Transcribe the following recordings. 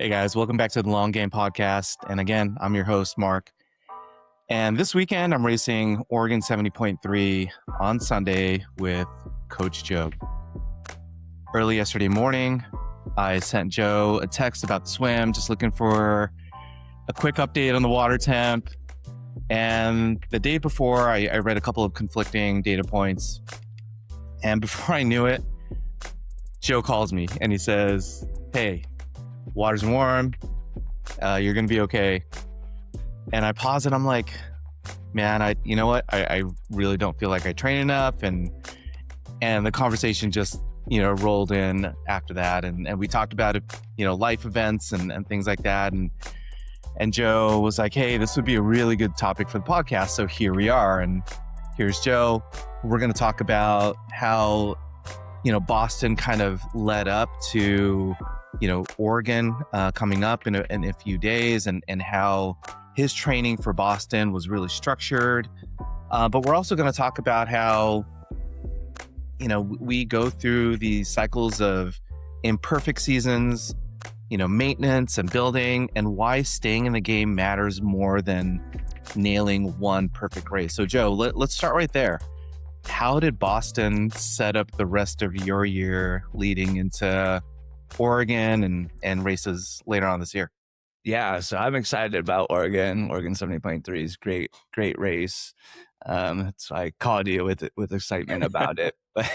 Hey guys, welcome back to the Long Game Podcast. And again, I'm your host, Mark. And this weekend, I'm racing Oregon 70.3 on Sunday with Coach Joe. Early yesterday morning, I sent Joe a text about the swim, just looking for a quick update on the water temp. And the day before, I read a couple of conflicting data points. And before I knew it, Joe calls me and he says, "Hey, water's warm. You're going to be okay." And I pause and I'm like, man, I really don't feel like I train enough. And the conversation just, rolled in after that. And we talked about it, life events and things like that. And Joe was like, "Hey, this would be a really good topic for the podcast." So here we are. And here's Joe. We're going to talk about how, Boston kind of led up to, Oregon coming up in a few days and how his training for Boston was really structured. But we're also going to talk about how, we go through these cycles of imperfect seasons, maintenance and building, and why staying in the game matters more than nailing one perfect race. So Joe, let's start right there. How did Boston set up the rest of your year leading into Oregon and races later on this year? Yeah, so I'm excited about Oregon. Oregon 70.3 is great race. So I called you with excitement about it. But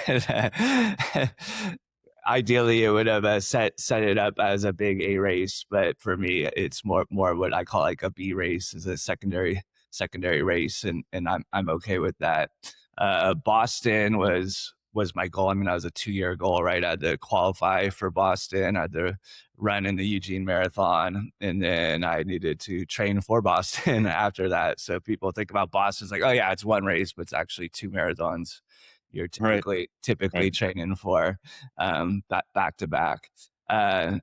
ideally, it would have set it up as a big A race. But for me, it's more what I call like a B race, is a secondary race, and I'm okay with that. Boston was my goal. I mean, that was a 2-year goal, right? I had to qualify for Boston. I had to run in the Eugene Marathon, and then I needed to train for Boston after that. So people think about Boston, it's like, oh yeah, it's one race, but it's actually 2 marathons you're typically Right. training for, back to back. And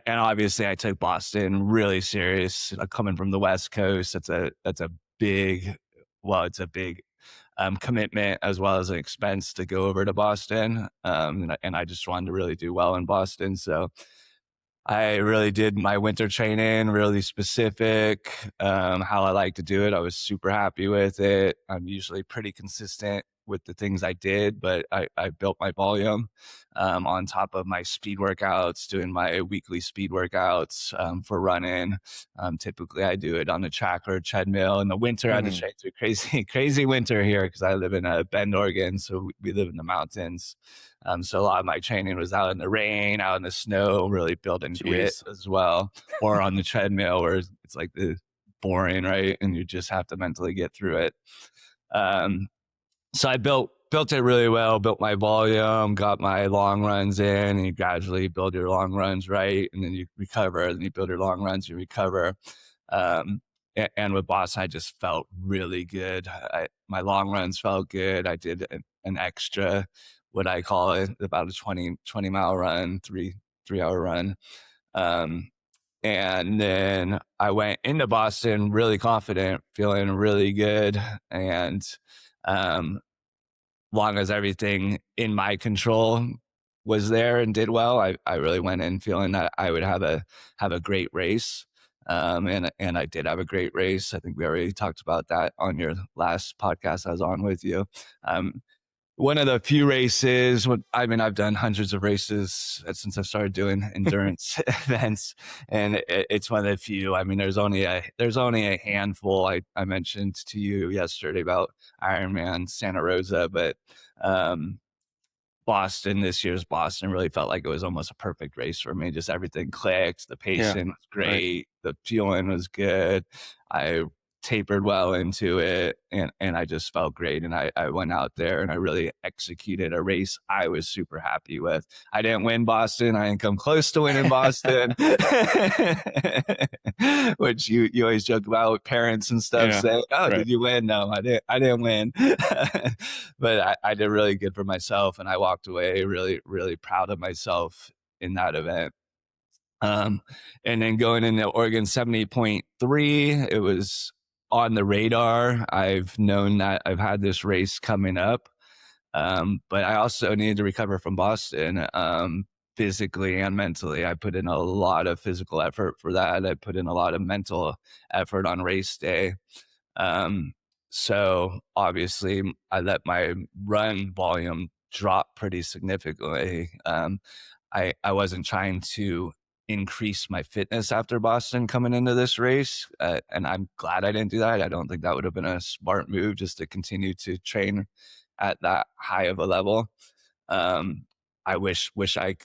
obviously I took Boston really serious. Coming from the West Coast, that's a big, it's a big commitment as well as an expense to go over to Boston. And I just wanted to really do well in Boston. So I really did my winter training really specific, how I like to do it. I was super happy with it. I'm usually pretty consistent with the things I did, but I built my volume on top of my speed workouts, doing my weekly speed workouts for running. Typically, I do it on the track or treadmill. In the winter, I had to train through crazy winter here because I live in Bend, Oregon, so we live in the mountains. So a lot of my training was out in the rain, out in the snow, really building grit as well, or on the treadmill where it's like the boring, right? And you just have to mentally get through it. So I built it really well, built my volume, got my long runs in, and you gradually build your long runs, right? And then you recover, and you build your long runs, you recover. And with Boston, I just felt really good. My long runs felt good. I did an extra, what I call it, about a 20 mile run, 3-hour run. And then I went into Boston really confident, feeling really good. And long as everything in my control was there and did well, I really went in feeling that I would have a great race. And I did have a great race. I think we already talked about that on your last podcast I was on with you. One of the few races, I've done hundreds of races since I've started doing endurance events, and it's one of the few. I mean, there's only a handful. I mentioned to you yesterday about Ironman Santa Rosa, but Boston, this year's Boston, really felt like it was almost a perfect race for me. Just everything clicked. The pacing was great. Right. The fueling was good. I tapered well into it, and I just felt great. And I went out there and I really executed a race I was super happy with. I didn't win Boston. I didn't come close to winning Boston, which you always joke about with parents and stuff. Yeah, say, "Oh, right. Did you win?" No, I didn't win. But I did really good for myself, and I walked away really, really proud of myself in that event. And then going into Oregon 70.3, it was on the radar. I've known that I've had this race coming up, but I also needed to recover from Boston. physically and mentally. I put in a lot of physical effort for that. I put in a lot of mental effort on race day. Um, so obviously, I let my run volume drop pretty significantly. I wasn't trying to increase my fitness after Boston coming into this race, and I'm glad I didn't do that. I don't think that would have been a smart move, just to continue to train at that high of a level. Um, I wish I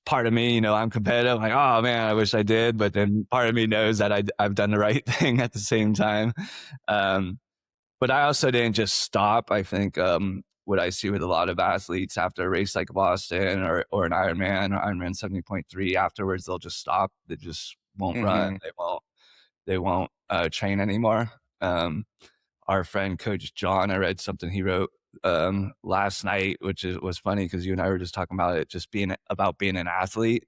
part of me, I'm competitive. I'm like, oh man, I wish I did. But then part of me knows that I've done the right thing at the same time. Um, but I also didn't just stop. I think what I see with a lot of athletes after a race like Boston or an Ironman or Ironman 70.3, afterwards they'll just stop. They just won't run. Mm-hmm. They won't train anymore. Our friend Coach John, I read something he wrote last night, which was funny because you and I were just talking about it, just being about being an athlete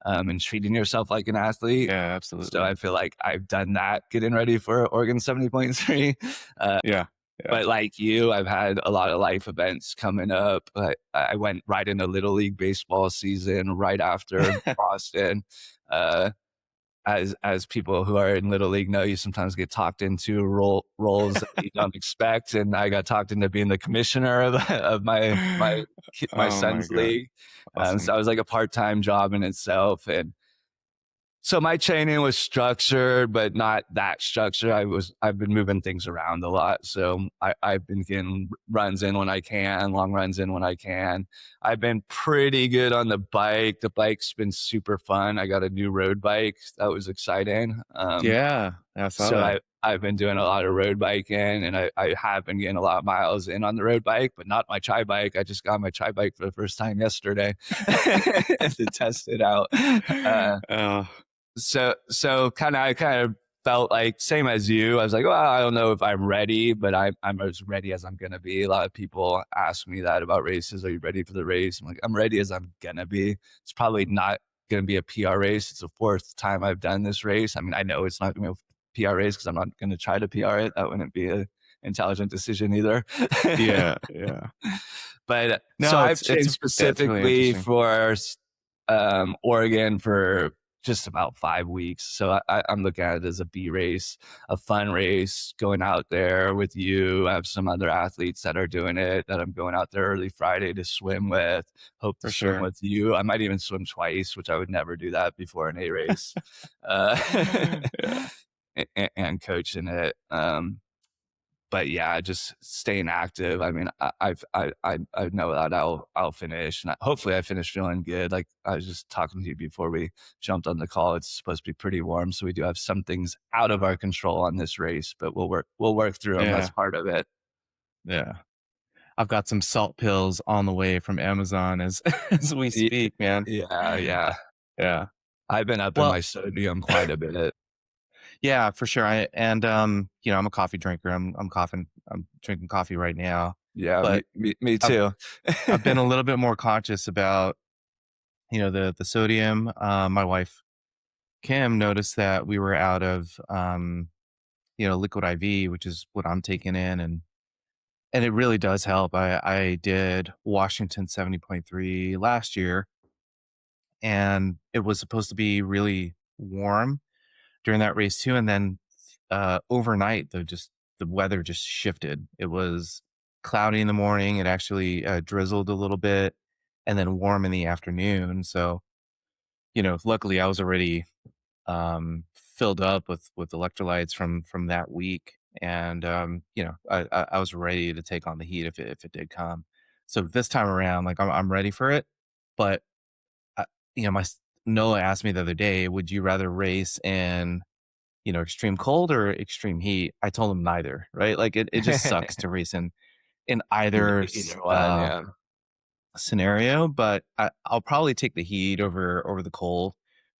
and treating yourself like an athlete. Yeah, So absolutely. I feel like I've done that getting ready for Oregon 70.3. Yeah. Yeah. But like you, I've had a lot of life events coming up. I went right into Little League baseball season right after Boston. Uh, as people who are in Little League know, you sometimes get talked into roles that you don't expect, and I got talked into being the commissioner of my Oh my son's God. league. So Awesome. I was like a part-time job in itself, and so my training was structured, but not that structured. I've been moving things around a lot. So I've been getting runs in when I can, long runs in when I can. I've been pretty good on the bike. The bike's been super fun. I got a new road bike. That was exciting. Yeah, I saw So that. I've been doing a lot of road biking, and I have been getting a lot of miles in on the road bike, but not my tri bike. I just got my tri bike for the first time yesterday to test it out. Oh, So I kind of felt like same as you. I was like, well, I don't know if I'm ready, but I'm as ready as I'm gonna be. A lot of people ask me that about races. Are you ready for the race? I'm like, I'm ready as I'm gonna be. It's probably not gonna be a PR race. It's the fourth time I've done this race. I mean, I know it's not gonna be a PR race because I'm not gonna try to PR it. That wouldn't be a intelligent decision either. yeah, yeah. But so No, I've it's trained it's really specifically interesting. for Oregon for just about 5 weeks. So I'm looking at it as a B race, a fun race, going out there with you. I have some other athletes that are doing it that I'm going out there early Friday to swim with. Hope to For swim sure. with you. I might even swim twice, which I would never do that before an A race. Uh, Yeah. and coaching it. But yeah, just staying active. I mean, I know that I'll finish, and hopefully I finish feeling good. Like I was just talking to you before we jumped on the call. It's supposed to be pretty warm, so we do have some things out of our control on this race, but we'll work through them. That's Yeah. part of it. Yeah. I've got some salt pills on the way from Amazon as as we Y- speak, man. Yeah, Uh, yeah. Yeah. I've been up in Well, my sodium quite a bit. yeah, for sure. I'm a coffee drinker. I'm drinking coffee right now. Yeah, But me I've too. I've been a little bit more conscious about, the sodium. My wife Kim noticed that we were out of liquid IV, which is what I'm taking in, and it really does help. I did Washington 70.3 last year, and it was supposed to be really warm during that race too. And then overnight, the weather just shifted. It was cloudy in the morning. It actually drizzled a little bit, and then warm in the afternoon. So luckily I was already filled up with electrolytes from that week, and I was ready to take on the heat if it did come. So this time around, like I'm ready for it, but I, my Noah asked me the other day, would you rather race in extreme cold or extreme heat? I told him neither, right? Like it just sucks to race in either Either one, yeah. scenario, but I'll probably take the heat over the cold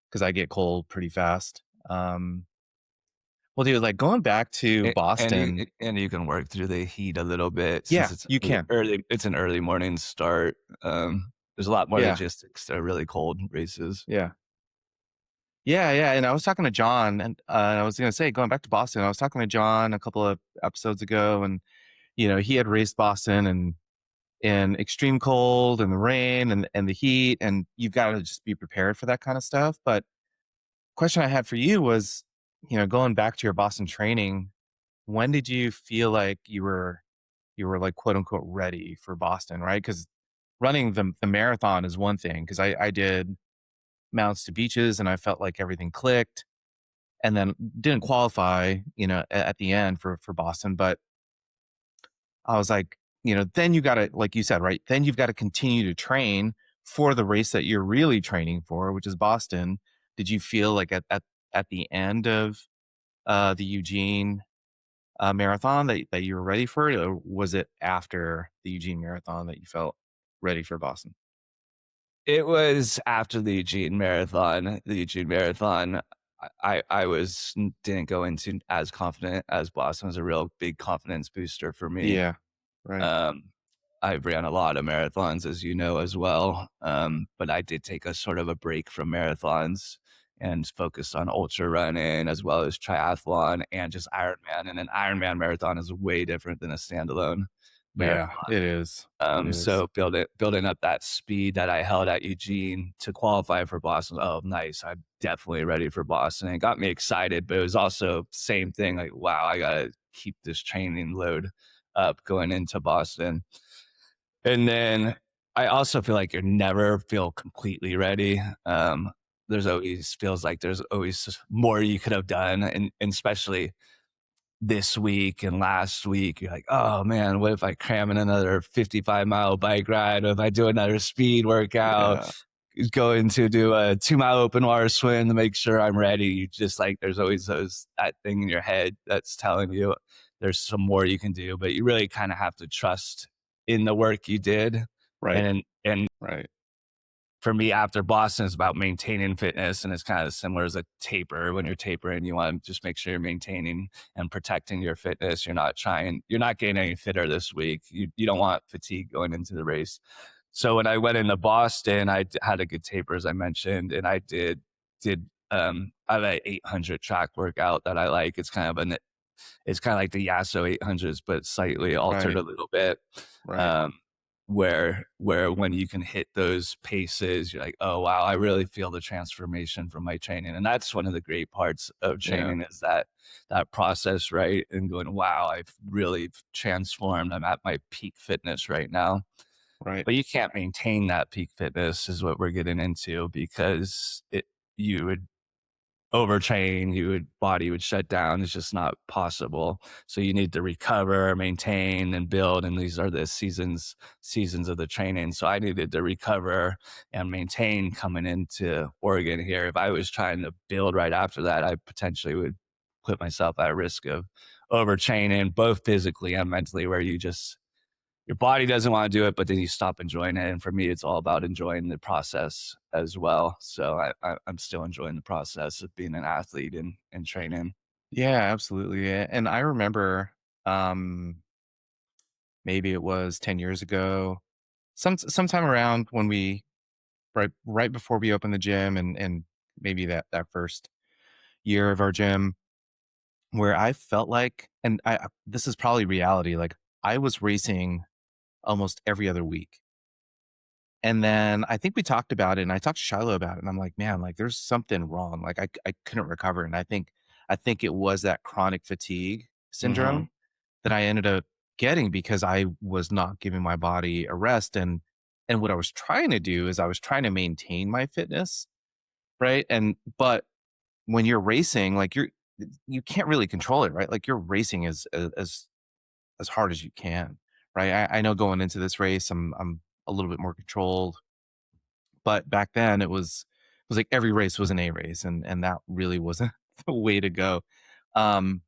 because I get cold pretty fast. Well, dude, like going back to Boston, And you can work through the heat a little bit since yeah, you can, early. It's an early morning start. There's a lot more yeah, logistics to really cold races. yeah, yeah. And I was talking to John, and I was gonna say, going back to Boston, I was talking to John a couple of episodes ago, and he had raced Boston, and in extreme cold and the rain and the heat, and you've got to just be prepared for that kind of stuff. But question I had for you was, going back to your Boston training, when did you feel like you were like quote unquote ready for Boston, right? Because running the marathon is one thing. Because I did mounts to beaches and I felt like everything clicked, and then didn't qualify, at the end for Boston. But I was like, then you got to, like you said, right? Then you've got to continue to train for the race that you're really training for, which is Boston. Did you feel like at the end of the Eugene marathon that you were ready for it, or was it after the Eugene marathon that you felt ready for Boston? It was after the Eugene Marathon. The Eugene Marathon, I was didn't go into as confident as Boston was a real big confidence booster for me. Yeah. Right. Um, I ran a lot of marathons, as you know, as well. But I did take a sort of a break from marathons and focus on ultra running as well as triathlon and just Ironman. And an Ironman marathon is way different than a standalone marathon. Yeah, it is. It is. So building up that speed that I held at Eugene to qualify for Boston. Oh, nice! I'm definitely ready for Boston. It got me excited, but it was also same thing. Like, wow, I gotta keep this training load up going into Boston. And then I also feel like you never feel completely ready. There's always feels like there's always more you could have done, and especially this week and last week, you're like, oh man, what if I cram in another 55-mile bike ride? Or if I do another speed workout, Yeah. going to do a 2-mile open water swim to make sure I'm ready. You just like, there's always that thing in your head that's telling you there's some more you can do, but you really kind of have to trust in the work you did. Right. And Right. for me after Boston is about maintaining fitness, and it's kind of similar as a taper. When you're tapering, you want to just make sure you're maintaining and protecting your fitness. You're not getting any fitter this week. You don't want fatigue going into the race. So when I went into Boston, had a good taper, as I mentioned, and I I have an 800 track workout that I like. It's kind of like the Yasso 800s, but slightly altered Right. a little bit. Right. Um, where when you can hit those paces, you're like, oh wow, I really feel the transformation from my training. And that's one of the great parts of Yeah. training is that process, right? And going, wow, I've really transformed. I'm at my peak fitness right now. Right. But you can't maintain that peak fitness is what we're getting into because you would overtrain, body would shut down. It's just not possible. So you need to recover, maintain, and build. And these are the seasons of the training. So I needed to recover and maintain coming into Oregon here. If I was trying to build right after that, I potentially would put myself at risk of overtraining, both physically and mentally, where your body doesn't want to do it, but then you stop enjoying it. And for me, it's all about enjoying the process as well. So I'm still enjoying the process of being an athlete and training. Yeah, absolutely. And I remember, um, maybe it was 10 years ago, sometime around when right before we opened the gym, and maybe that first year of our gym, where I felt like, and this is probably reality, like I was racing almost every other week. And then I think we talked about it, and I talked to Shiloh about it, and I'm like, man, like there's something wrong. Like I couldn't recover. And I think it was that chronic fatigue Hmm. syndrome that I ended up getting because I was not giving my body a rest. And what I was trying to do is I was trying to maintain my fitness, right? And but when you're racing, like you can't really control it, right? Like you're racing as hard as you can, right? I know going into this race, I'm a little bit more controlled, but back then it was like every race was an A race, and that really wasn't the way to go. Um,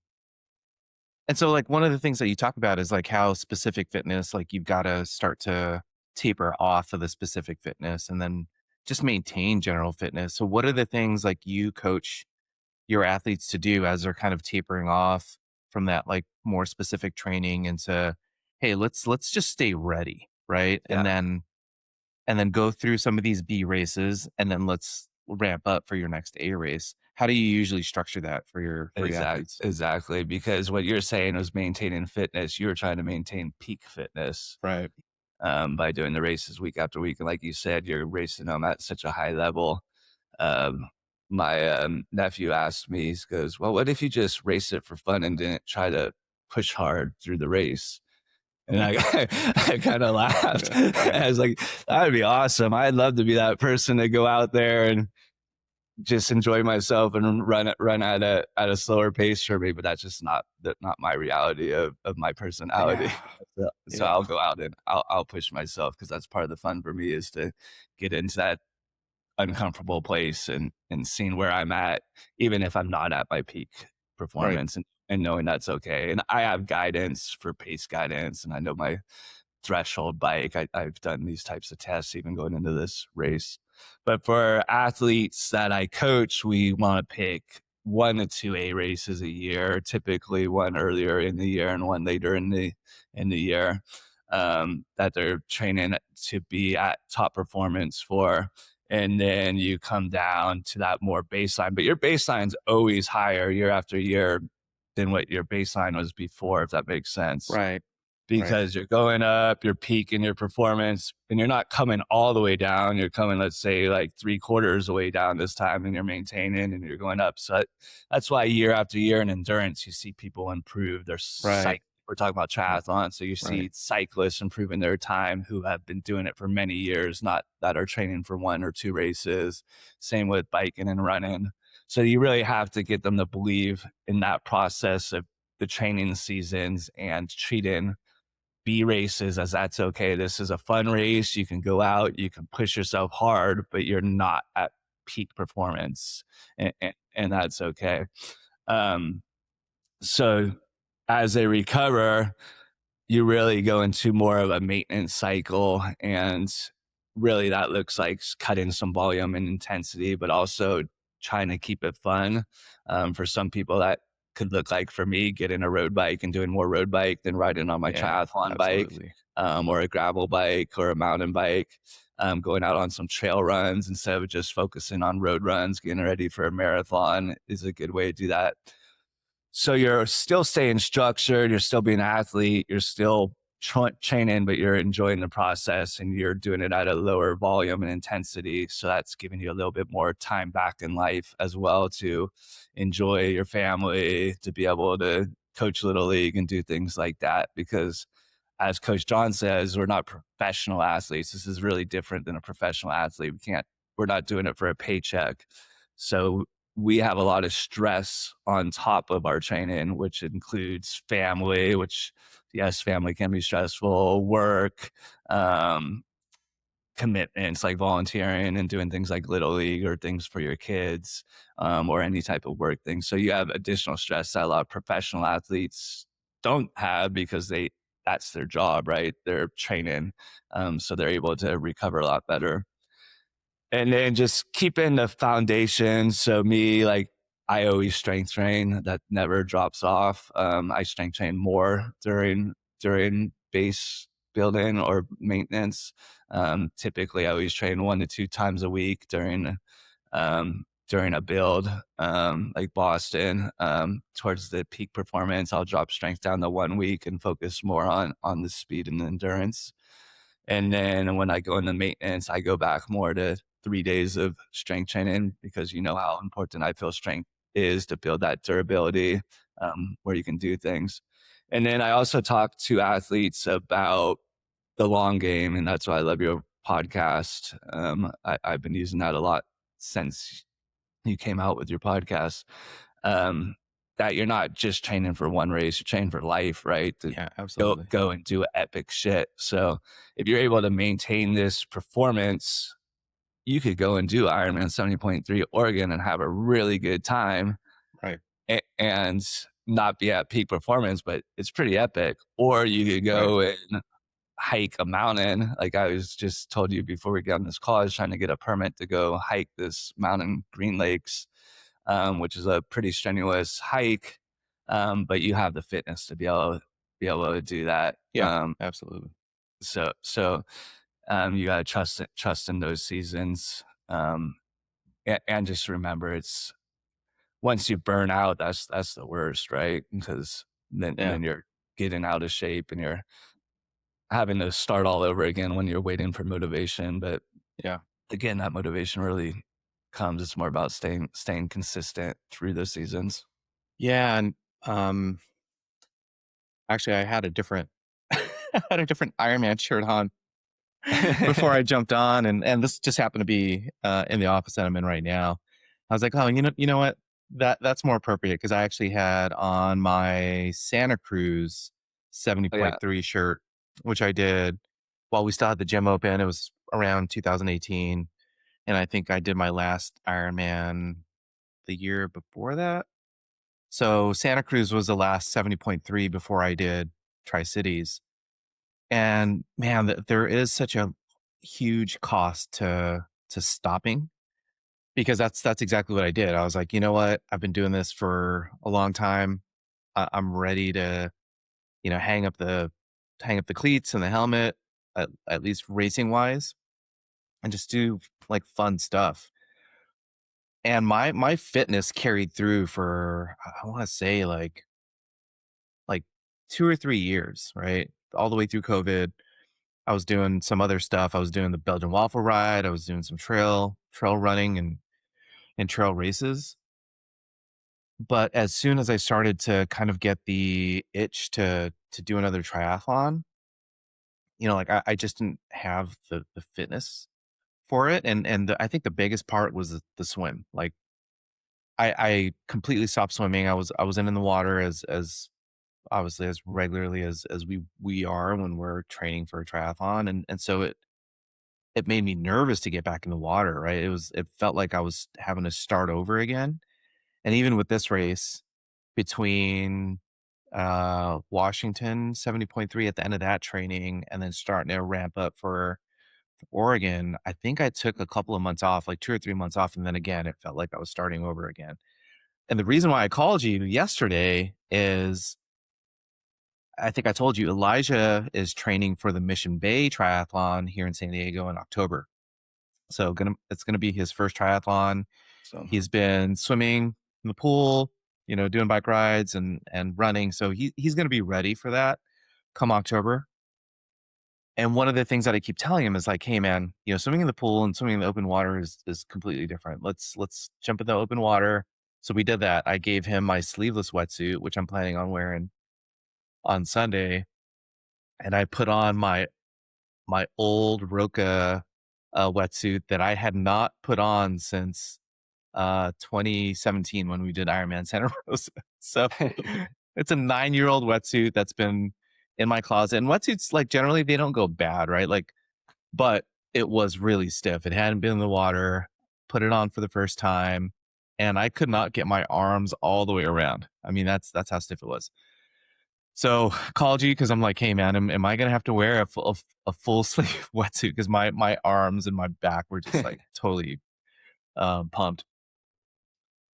and so like one of the things that you talk about is like how specific fitness, like you've got to start to taper off of the specific fitness and then just maintain general fitness. So what are the things like you coach your athletes to do as they're kind of tapering off from that like more specific training into, hey, let's just stay ready, right? Yeah, And then go through some of these B races, and then let's ramp up for your next A race. How do you usually structure that for your athletes? exactly. Because what you're saying was maintaining fitness. You're trying to maintain peak fitness. Right. by doing the races week after week. And like you said, you're racing them at such a high level. Um, my nephew asked me, he goes, "Well, what if you just race it for fun and didn't try to push hard through the race?" And I, I kind of laughed. Yeah. I was like, "That would be awesome. I'd love to be that person to go out there and just enjoy myself and run at a slower pace for me." But that's just not my reality of my personality. Yeah. So Yeah. I'll go out and I'll push myself, because that's part of the fun for me, is to get into that uncomfortable place and seeing where I'm at, even if I'm not at my peak Right. performance, and knowing that's okay. And I have guidance for pace guidance, and I know my threshold bike. I've done these types of tests even going into this race. But for athletes that I coach, we want to pick 1 to 2 A races a year, typically one earlier in the year and one later in the year, that they're training to be at top performance for. And then you come down to that more baseline, but your baseline's always higher year after year than what your baseline was before, if that makes sense, Right. Right. because you're going up, you're peaking your performance, and you're not coming all the way down. You're coming, let's say, like 3/4 the way down this time, and you're maintaining and you're going up. So that's why year after year in endurance, you see people improve their Right. cycle. We're talking about triathlon. So you Right. see cyclists improving their time who have been doing it for many years, not that are training for 1 or 2 races. Same with biking and running. So you really have to get them to believe in that process of the training seasons and treating B races as that's okay. This is a fun race. You can go out, you can push yourself hard, but you're not at peak performance, and that's okay. Um, so as they recover, you really go into more of a maintenance cycle, and really that looks like cutting some volume and intensity, but also trying to keep it fun. For some people, that could look like, for me, getting a road bike and doing more road bike than riding on my Yeah. triathlon bike, Absolutely. or a gravel bike or a mountain bike. Going out on some trail runs instead of just focusing on road runs. Getting ready for a marathon is a good way to do that. So you're still staying structured, you're still being an athlete, you're still training, but you're enjoying the process, and you're doing it at a lower volume and intensity. So that's giving you a little bit more time back in life as well, to enjoy your family, to be able to coach little league and do things like that. Because as Coach John says, we're not professional athletes. This is really different than a professional athlete. We're not doing it for a paycheck. So we have a lot of stress on top of our training, which includes family, which, yes, family can be stressful, work, um, commitments like volunteering and doing things like Little League or things for your kids, or any type of work thing. So you have additional stress that a lot of professional athletes don't have, because that's their job, right? They're training. So they're able to recover a lot better. And then just keeping the foundation. So me, like, I always strength train. That never drops off. I strength train more during base building or maintenance. Typically, I always train 1 to 2 times a week during a build, like Boston. Towards the peak performance, I'll drop strength down to 1 week and focus more on the speed and the endurance. And then when I go into maintenance, I go back more to 3 days of strength training, because you know how important I feel strength is to build that durability, where you can do things. And then I also talk to athletes about the long game, and that's why I love your podcast. I've been using that a lot since you came out with your podcast. Um, that you're not just training for one race, you're training for life, right? To Yeah. go Absolutely. go and do epic shit. So if you're able to maintain this performance, you could go and do Ironman 70.3 Oregon and have a really good time, Right. and not be at peak performance, but it's pretty epic. Or you could Right. go and hike a mountain. Like I was just told you before we got on this call, I was trying to get a permit to go hike this mountain, Green Lakes, which is a pretty strenuous hike. But you have the fitness to be able to do that. Yeah. Absolutely. So you gotta trust in those seasons. And just remember, it's once you burn out, that's the worst, right? Because then Yeah. then you're getting out of shape, and you're having to start all over again when you're waiting for motivation. But Yeah. again, that motivation really comes. It's more about staying consistent through those seasons. Yeah, and um, actually, I had a different I had a different Ironman shirt on before I jumped on, and this just happened to be in the office that I'm in right now. I was like, oh, you know what? That's more appropriate because I actually had on my Santa Cruz Yeah. 70.3 shirt, which I did while we still had the gym open. It was around 2018, and I think I did my last Ironman the year before that. So Santa Cruz was the last 70.3 before I did Tri Cities. And man, there is such a huge cost to stopping because that's exactly what I did. I was like, you know what? I've been doing this for a long time. I'm ready to, hang up the cleats and the helmet, at least racing wise, and just do like fun stuff. And my fitness carried through for I want to say like 2 or 3 years, right? All the way through COVID. I was doing some other stuff. I was doing the Belgian waffle ride. I was doing some trail running and trail races. But as soon as I started to kind of get the itch to do another triathlon, like I just didn't have the fitness for it. And I think the biggest part was the swim. Like I completely stopped swimming. I was in the water as obviously as regularly as we are when we're training for a triathlon. And so it made me nervous to get back in the water, right? It felt like I was having to start over again. And even with this race between Washington 70.3 at the end of that training and then starting to ramp up for Oregon, I think I took a couple of months off, like 2 or 3 months off, and then again it felt like I was starting over again. And the reason why I called you yesterday is I think I told you Elijah is training for the Mission Bay Triathlon here in San Diego in October. So it's gonna be his first triathlon. So He's been swimming in the pool, doing bike rides and running. So he's gonna be ready for that come October. And one of the things that I keep telling him is like, hey man, swimming in the pool and swimming in the open water is completely different. Let's jump in the open water. So we did that. I gave him my sleeveless wetsuit, which I'm planning on wearing on Sunday, and I put on my old Roka wetsuit that I had not put on since 2017 when we did Ironman Santa Rosa. So it's a 9-year-old wetsuit that's been in my closet. And wetsuits, like generally they don't go bad, right? Like, but it was really stiff. It hadn't been in the water. Put it on for the first time, and I could not get my arms all the way around. I mean, that's how stiff it was. So called you because I'm like, hey man, am I gonna have to wear a full sleeve wetsuit? Because my arms and my back were just like totally pumped.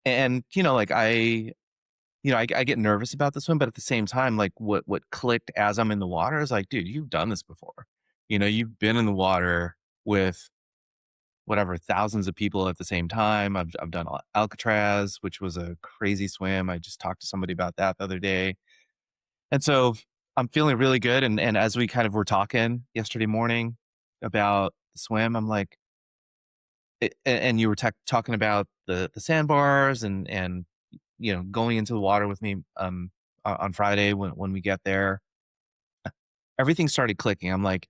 And like I get nervous about this one, but at the same time, like what clicked as I'm in the water is like, dude, you've done this before. You've been in the water with whatever thousands of people at the same time. I've done Alcatraz, which was a crazy swim. I just talked to somebody about that the other day. And so I'm feeling really good. And as we kind of were talking yesterday morning about the swim, I'm like, and you were talking about the sandbars and going into the water with me on Friday when we get there, everything started clicking. I'm like,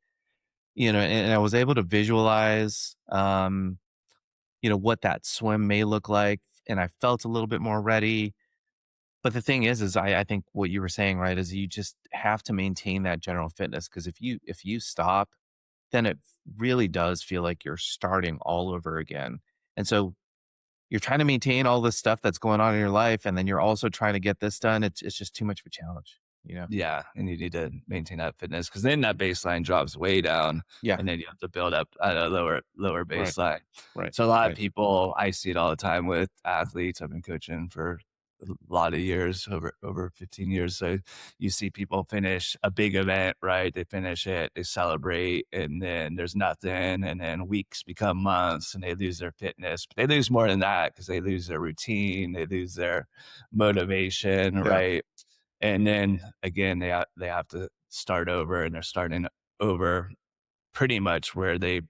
and I was able to visualize what that swim may look like, and I felt a little bit more ready. But the thing is I think what you were saying, right, is you just have to maintain that general fitness because if you stop, then it really does feel like you're starting all over again. And so you're trying to maintain all this stuff that's going on in your life, and then you're also trying to get this done. It's just too much of a challenge, you know? yeah, and you need to maintain that fitness because then that baseline drops way down, Yeah. and then you have to build up at a lower Right. baseline. Right. So a lot of Right. people, I see it all the time with athletes. I've been coaching for a lot of years, over 15 years. So you see people finish a big event, right? They finish it, they celebrate, and then there's nothing, and then weeks become months, and they lose their fitness. But they lose more than that because they lose their routine, they lose their motivation, Yeah. right? And then again, they have to start over, and they're starting over pretty much where they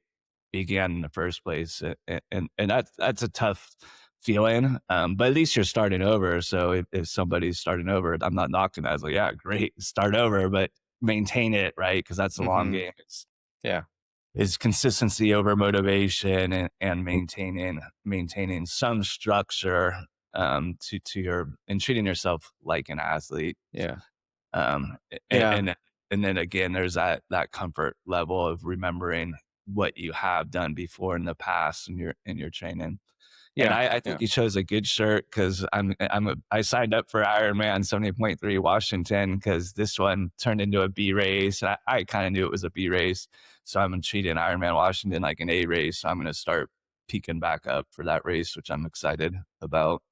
began in the first place. And that's a tough feeling. But at least you're starting over. So if somebody's starting over, I'm not knocking that. I was like, yeah, great, start over, but maintain it, right? Because that's a long Mm-hmm. game. Yeah. It's consistency over motivation, and maintaining some structure to your and treating yourself like an athlete. Yeah. Um, and, Yeah. and and then again, there's that comfort level of remembering what you have done before in the past in your training. And Yeah. I Yeah. think you chose a good shirt because I signed up for Ironman 70.3 Washington because this one turned into a B race. I kind of knew it was a B race, so I'm treating Ironman Washington like an A race. So I'm going to start peaking back up for that race, which I'm excited about.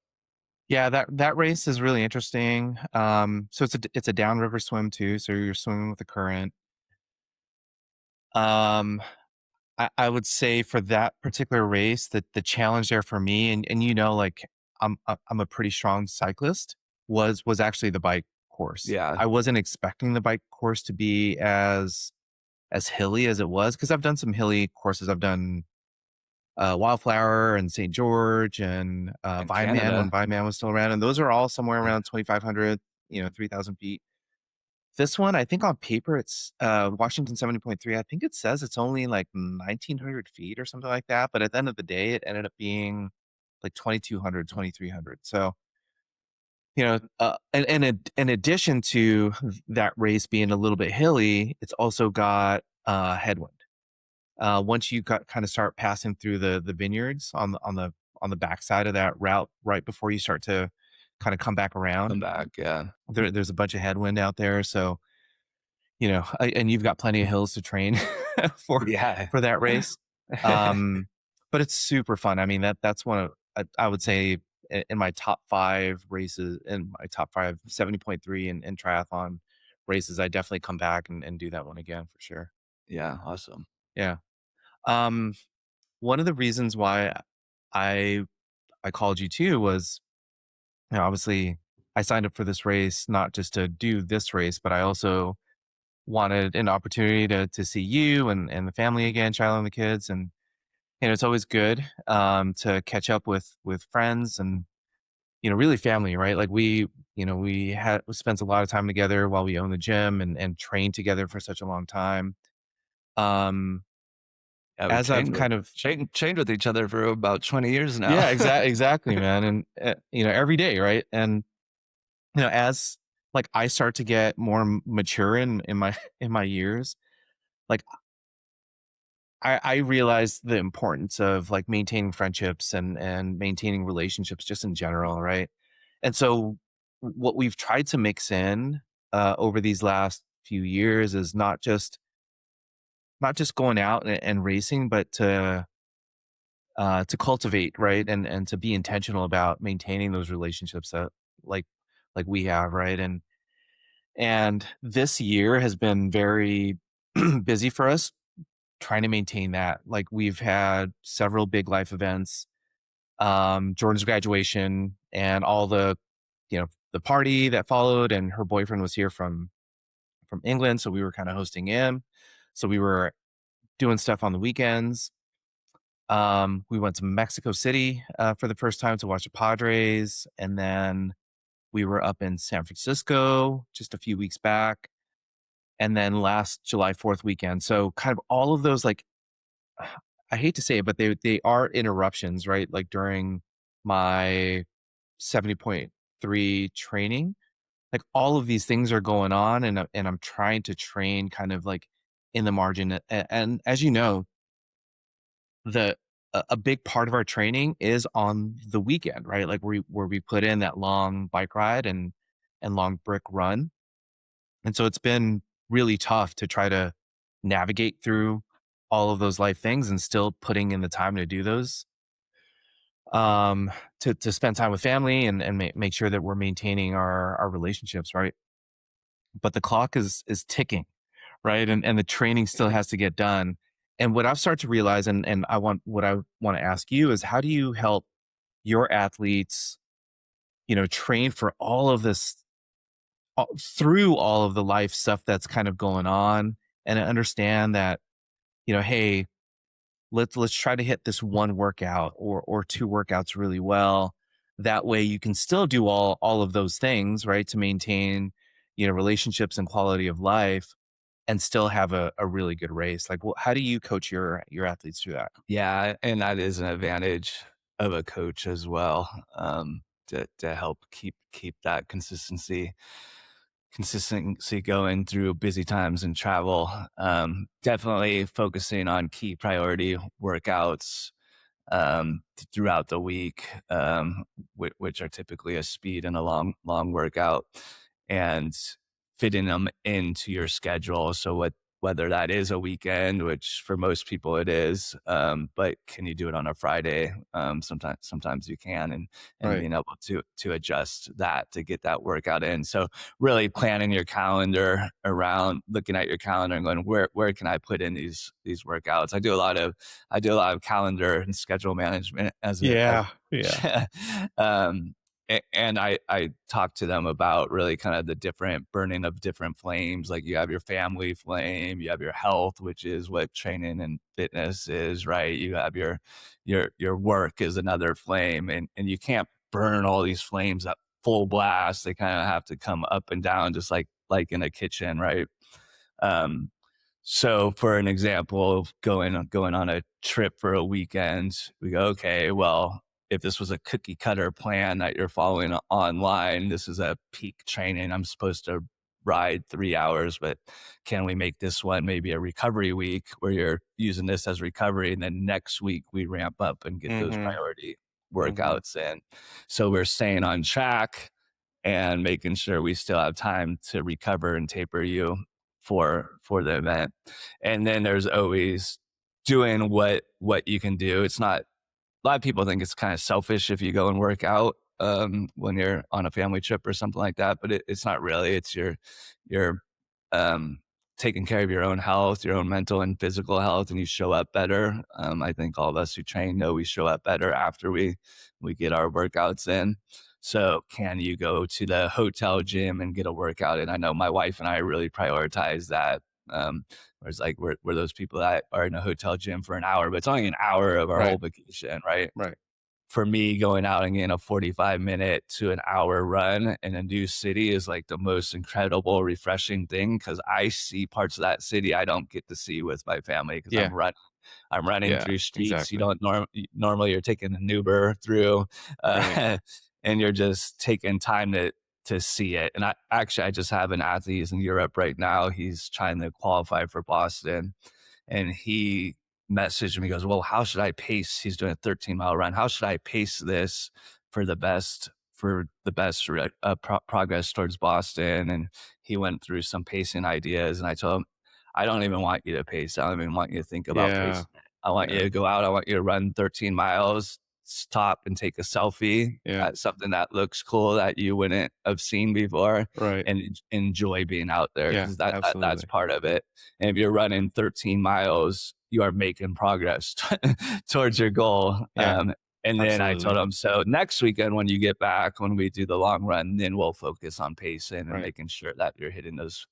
Yeah, that race is really interesting. So it's a downriver swim too, so you're swimming with the current. Um, I would say for that particular race, that the challenge there for me, and like I'm a pretty strong cyclist, was actually the bike course. Yeah, I wasn't expecting the bike course to be as hilly as it was because I've done some hilly courses. I've done Wildflower and St. George and in Vineman when Canada, Vineman was still around, and those are all somewhere around 2,500, 3,000 feet. This one, I think on paper, it's Washington 70.3. I think it says it's only like 1,900 feet or something like that. But at the end of the day, it ended up being like 2,200, 2,300. So, and in addition to that race being a little bit hilly, it's also got headwind. Once you kind of start passing through the vineyards on the backside of that route, right before you start to kind of come back around, come back. Yeah, there's a bunch of headwind out there. So, and you've got plenty of hills to train for yeah, for that race. Um, but it's super fun. I mean, that's one of I would say in my top five races, in my top five 70.3 in triathlon races, I definitely come back and do that one again for sure. yeah, awesome. Yeah. Um, One of the reasons why I I called you too was, obviously I signed up for this race not just to do this race, but I also wanted an opportunity to see you and the family again, Shiloh and the kids, and it's always good to catch up with friends and really family, right? Like we spent a lot of time together while we own the gym and trained together for such a long time. Um, Yeah, we as I've kind of trained with each other for about 20 years now. yeah, exactly, man, and every day, right? And as like I start to get more mature in my in my years, like I realize the importance of like maintaining friendships and maintaining relationships just in general, right? And so what we've tried to mix in over these last few years is not just going out and racing, but to cultivate, right? And to be intentional about maintaining those relationships that like like we have, right? And this year has been very busy for us trying to maintain that. Like we've had several big life events, Jordan's graduation and all the party that followed, and her boyfriend was here from England, so we were kind of hosting him. So we were doing stuff on the weekends. We went to Mexico City for the first time to watch the Padres, and then we were up in San Francisco just a few weeks back, and then last July 4th weekend. So kind of all of those, like, I hate to say it, but they are interruptions, right? Like during my 70.3 training, like all of these things are going on, and I'm trying to train kind of like in the margin. And as you know, the a big part of our training is on the weekend, right? Like where we put in that long bike ride and long brick run. And so it's been really tough to try to navigate through all of those life things and still putting in the time to do those. Um, to spend time with family and make sure that we're maintaining our relationships, right? But the clock is ticking, right? And the training still has to get done. And what I've started to realize, and I want to ask you is, how do you help your athletes, train for all of this, through all of the life stuff that's kind of going on, and understand that, hey, let's try to hit this one workout or two workouts really well. That way you can still do all of those things, right? To maintain, relationships and quality of life and still have a really good race. Like, well, how do you coach your athletes through that? Yeah, and that is an advantage of a coach as well, to help keep that consistency going through busy times and travel. Definitely focusing on key priority workouts throughout the week, which are typically a speed and a long workout, and fitting them into your schedule. So whether that is a weekend, which for most people it is, but can you do it on a Friday? Sometimes you can, and Right. being able to adjust that to get that workout in. So really planning your calendar around looking at your calendar and going, where can I put in these workouts? I do a lot of calendar and schedule management as Yeah. Yeah. um, and I talk to them about really kind of the different burning of different flames. Like you have your family flame, you have your health, which is what training and fitness is, right? You have your work is another flame, and you can't burn all these flames at full blast. They kind of have to come up and down, just like in a kitchen, right? Um, so for an example of going on a trip for a weekend, we go, okay, well, if this was a cookie cutter plan that you're following online, this is a peak training. I'm supposed to ride 3 hours, but can we make this one maybe a recovery week where you're using this as recovery? And then next week we ramp up and get those Mm-hmm. priority Mm-hmm. workouts in. So we're staying on track and making sure we still have time to recover and taper you for the event. And then there's always doing what you can do. It's not a lot of people think it's kind of selfish if you go and work out when you're on a family trip or something like that, but it's not really. It's your um, taking care of your own health, your own mental and physical health, and you show up better. I think all of us who train know we show up better after we get our workouts in. So, can you go to the hotel gym and get a workout? And I know my wife and I really prioritize that. Whereas like we're those people that are in a hotel gym for an hour, but it's only an hour of our Right. whole vacation, right? Right. For me, going out and getting a 45-minute to an hour run in a new city is like the most incredible, refreshing thing because I see parts of that city I don't get to see with my family because Yeah. I'm running Yeah. through streets you Exactly. don't normally you're taking an Uber through, Right. and you're just taking time to see it. And I just have an athlete who's in Europe right now. He's trying to qualify for Boston, and he messaged me, he goes, well, how should I pace? He's doing a 13-mile run. How should I pace this for the best progress towards Boston? And he went through some pacing ideas, and I told him, I don't even want you to pace. I don't even want you to think about Yeah. pacing. I want you Yeah. to go out. I want you to run 13 miles, stop and take a selfie Yeah. at something that looks cool that you wouldn't have seen before, Right. and enjoy being out there Yeah. because that's Absolutely. part of it. And if you're running 13 miles, you are making progress towards your goal. Yeah. And then I told Absolutely. him, so next weekend when you get back, when we do the long run, then we'll focus on pacing and Right. making sure that you're hitting those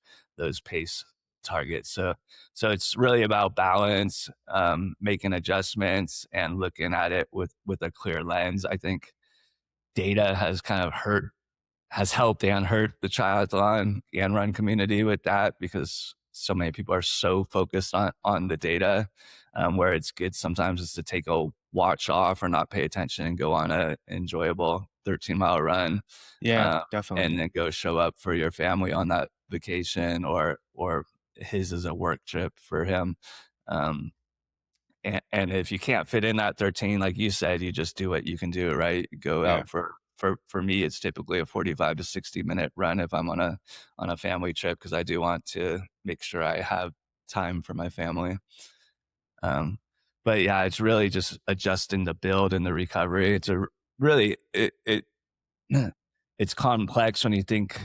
pace targets. So it's really about balance, making adjustments and looking at it with a clear lens. I think data has helped and hurt the triathlon and run community with that because so many people are so focused on the data, where it's good sometimes is to take a watch off or not pay attention and go on a enjoyable 13-mile run, Yeah. uh, Definitely. and then go show up for your family on that vacation, or his is a work trip for him. Um, and if you can't fit in that 13, like you said, you just do what you can do, right? You go Yeah. out for me, it's typically a 45 to 60-minute run if I'm on a family trip because I do want to make sure I have time for my family. Um, but yeah, it's really just adjusting the build and the recovery. It's a really it's complex when you think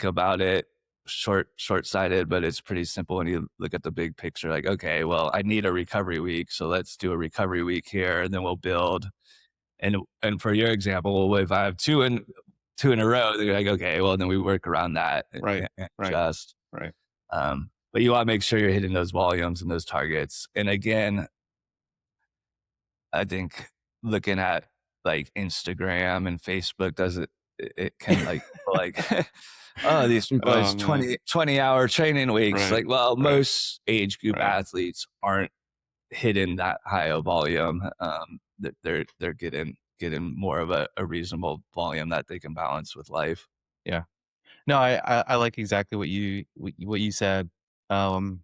about it short-sighted, but it's pretty simple when you look at the big picture. Like, okay, well, I need a recovery week, so let's do a recovery week here, and then we'll build. And for your example, if I have two in a row, they're like, okay, well, then we work around that Right. and Right. adjust. Right. but you want to make sure you're hitting those volumes and those targets. And again, I think looking at like Instagram and Facebook does it can like oh, these people Oh it's man. 20 hour training weeks. Right. Like, well, Right. most age group Right. athletes aren't hitting that high of volume. That they're getting more of a reasonable volume that they can balance with life. Yeah. No, I like exactly what you said. Um,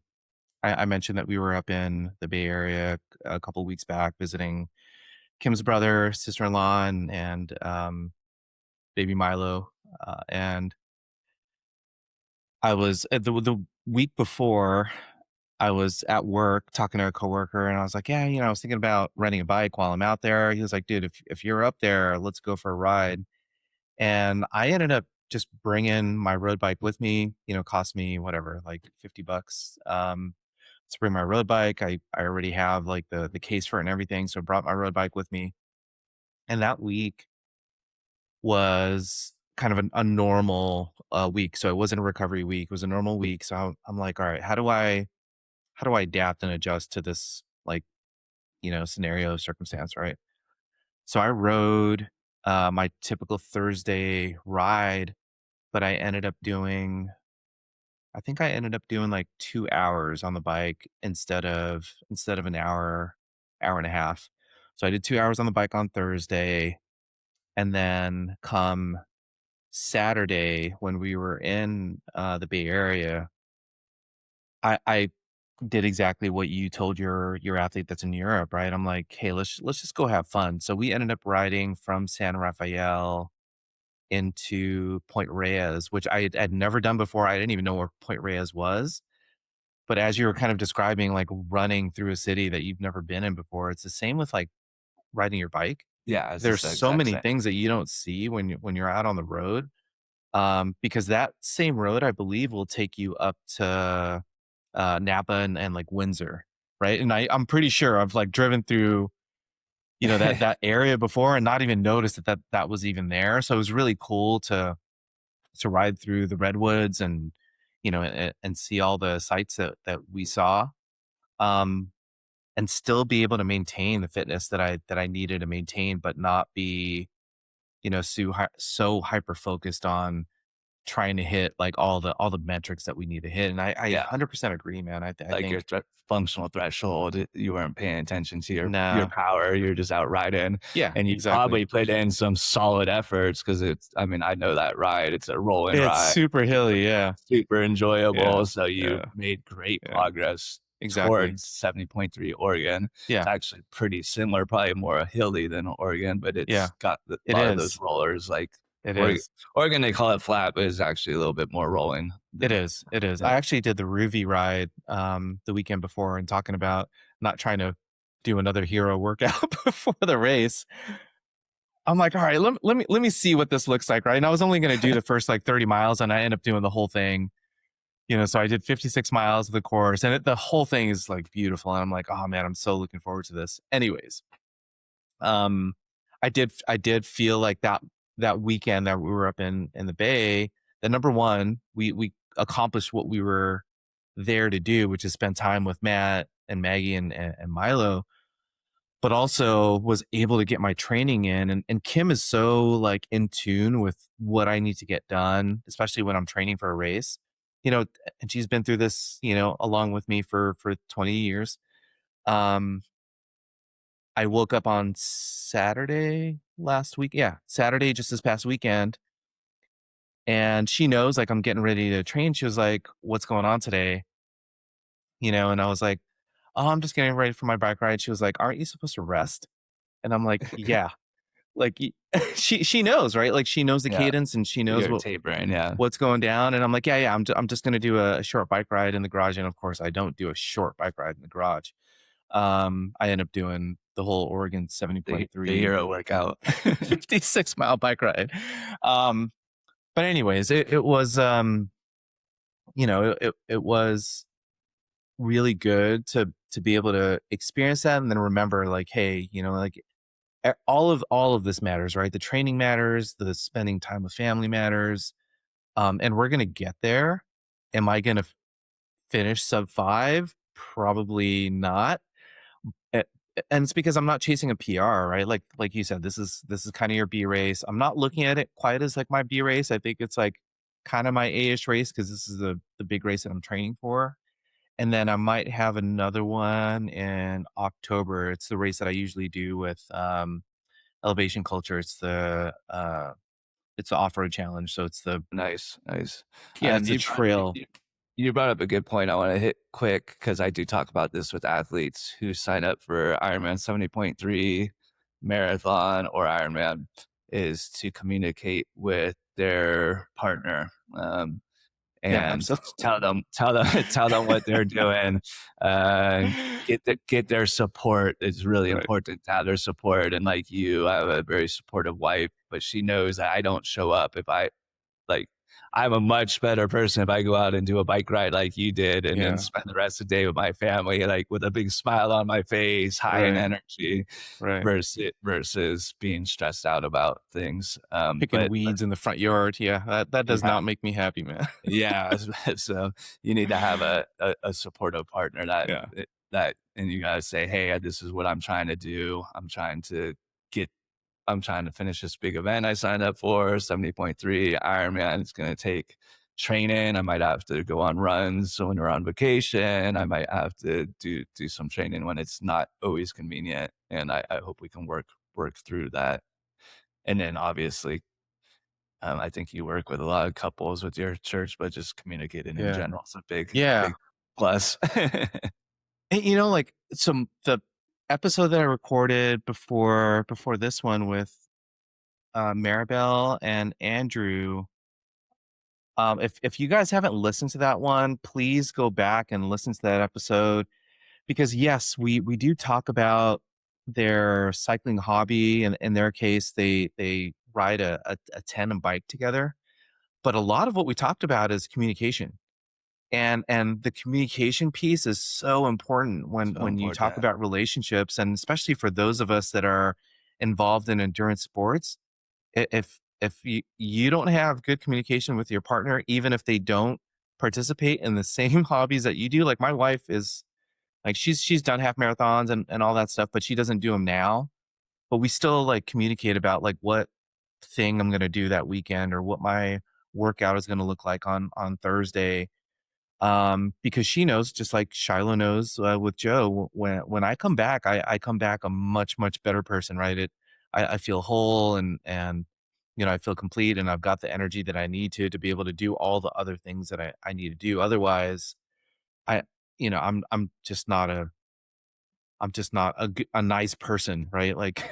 I mentioned that we were up in the Bay Area a couple weeks back visiting Kim's brother, sister-in-law, and baby Milo. And I was the week before I was at work talking to a coworker, and I was like, "Yeah, I was thinking about renting a bike while I'm out there." He was like, "Dude, if you're up there, let's go for a ride." And I ended up just bringing my road bike with me. Cost me whatever, like $50. To bring my road bike. I already have like the case for it and everything, so I brought my road bike with me. And that week was kind of a normal week. So it wasn't a recovery week. It was a normal week. So I'm like, all right, how do I adapt and adjust to this like scenario circumstance, right? So I rode my typical Thursday ride, but I think I ended up doing like 2 hours on the bike instead of an hour and a half. So I did 2 hours on the bike on Thursday, and then come Saturday when we were in the Bay Area, I did exactly what you told your athlete that's in Europe, right? I'm like, hey, let's just go have fun. So we ended up riding from San Rafael into Point Reyes, which I had never done before. I didn't even know where Point Reyes was. But as you were kind of describing, like running through a city that you've never been in before, it's the same with like riding your bike. Yeah, it's There's just the so exact many same. things that you don't see when you're out on the road. Because that same road, I believe, will take you up to Napa and like Windsor, right? And I'm pretty sure I've like driven through that area before and not even noticed that was even there. So it was really cool to ride through the redwoods and and see all the sights that we saw. Um, and still be able to maintain the fitness that I needed to maintain, but not be, so hyper focused on trying to hit like all the metrics that we need to hit. And I Yeah, 100% agree, man. I like your think functional threshold, you weren't paying attention to your nah, power. You're just out riding, yeah, and you exactly. probably put in some solid efforts because it's. I mean, I know that ride. It's a rolling It's ride, super hilly, yeah, super yeah, enjoyable. So you yeah, made great yeah, progress exactly. towards 70.3 Oregon. It's Yeah, actually pretty similar, probably more hilly than Oregon, but yeah, it's got a it lot of those is. rollers. Like It Oregon, is. Oregon they call it flat, but it's actually a little bit more rolling It than. is. It is. Yeah. I actually did the Ruby ride the weekend before, and talking about not trying to do another hero workout before the race. I'm like, all right, let me see what this looks like, right? And I was only going to do the first like 30 miles, and I end up doing the whole thing. So I did 56 miles of the course, and the whole thing is like beautiful. And I'm like, oh man, I'm so looking forward to this. Anyways, um, I did feel like that weekend that we were up in the Bay, that number one, we accomplished what we were there to do, which is spend time with Matt and Maggie and Milo, but also was able to get my training in. And Kim is so like in tune with what I need to get done, especially when I'm training for a race. And she's been through this, along with me for 20 years. Um, I woke up on Saturday last week. Yeah, Saturday, just this past weekend. And she knows like I'm getting ready to train. She was like, "What's going on today?" And I was like, "Oh, I'm just getting ready for my bike ride." She was like, "Aren't you supposed to rest?" And I'm like, "Yeah." Like she knows, right? Like she knows the Yeah, cadence and she knows you're tapering. Yeah, what's going down. And I'm like, yeah, yeah, I'm just gonna do a short bike ride in the garage. And of course, I don't do a short bike ride in the garage. I end up doing the whole Oregon the 70.3 hero workout. 56-mile bike ride. Um, but anyways, it was it was really good to be able to experience that and then remember like, hey, like all of this matters, right? The training matters, the spending time with family matters. And we're gonna get there. Am I gonna finish sub 5? Probably not. A and it's because I'm not chasing a PR, right? Like you said, this is kinda your B race. I'm not looking at it quite as, like, my B race. I think it's, like, kinda my A-ish race because this is the big race that I'm training for, and then I might have another one in October. It's the race that I usually do with, Elevation Culture. It's the off-road challenge, so it's the Nice, nice. yeah, it's a You trail. you brought up a good point I wanna hit quick because I do talk about this with athletes who sign up for Ironman 70.3 marathon or Ironman, is to communicate with their partner, Yeah, and absolutely. tell them tell them what they're doing, uh, get their support. It's really Right. important to have their support, and like you, I have a very supportive wife, but she knows that I don't show up if I like, I'm a much better person if I go out and do a bike ride like you did and then Yeah, spend the rest of the day with my family, like with a big smile on my face, high in right, energy right. versus being stressed out about things. Picking But weeds in the front yard, yeah, that does yeah, not make me happy, man. yeah. So you need to have a supportive partner Yeah, and you gotta say, hey, this is what I'm trying to do. Get I'm trying to finish this big event I signed up for, 70.3 Ironman. It's going to take training. I might have to go on runs when we're on vacation. I might have to do some training when it's not always convenient. And I hope we can work through that. And then obviously, I think you work with a lot of couples with your church, but just communicating in yeah, general is a big yeah. plus. And, like, some the episode that I recorded before this one with, Maribel and Andrew, if you guys haven't listened to that one, please go back and listen to that episode because, yes, we do talk about their cycling hobby, and in their case, they ride a tandem bike together, but a lot of what we talked about is communication. And the communication piece is so important So when you talk important. about relationships, and especially for those of us that are involved in endurance sports. If you don't have good communication with your partner, even if they don't participate in the same hobbies that you do, like my wife is like she's done half marathons and all that stuff, but she doesn't do them now. But we still like communicate about like what thing I'm gonna do that weekend or what my workout is gonna look like on Thursday, because she knows, just like Shiloh knows, with Joe, when I come back, I come back a much better person, right? I feel whole and I feel complete, and I've got the energy that I need to be able to do all the other things that I need to do. Otherwise, I I'm just not a nice person, right? Like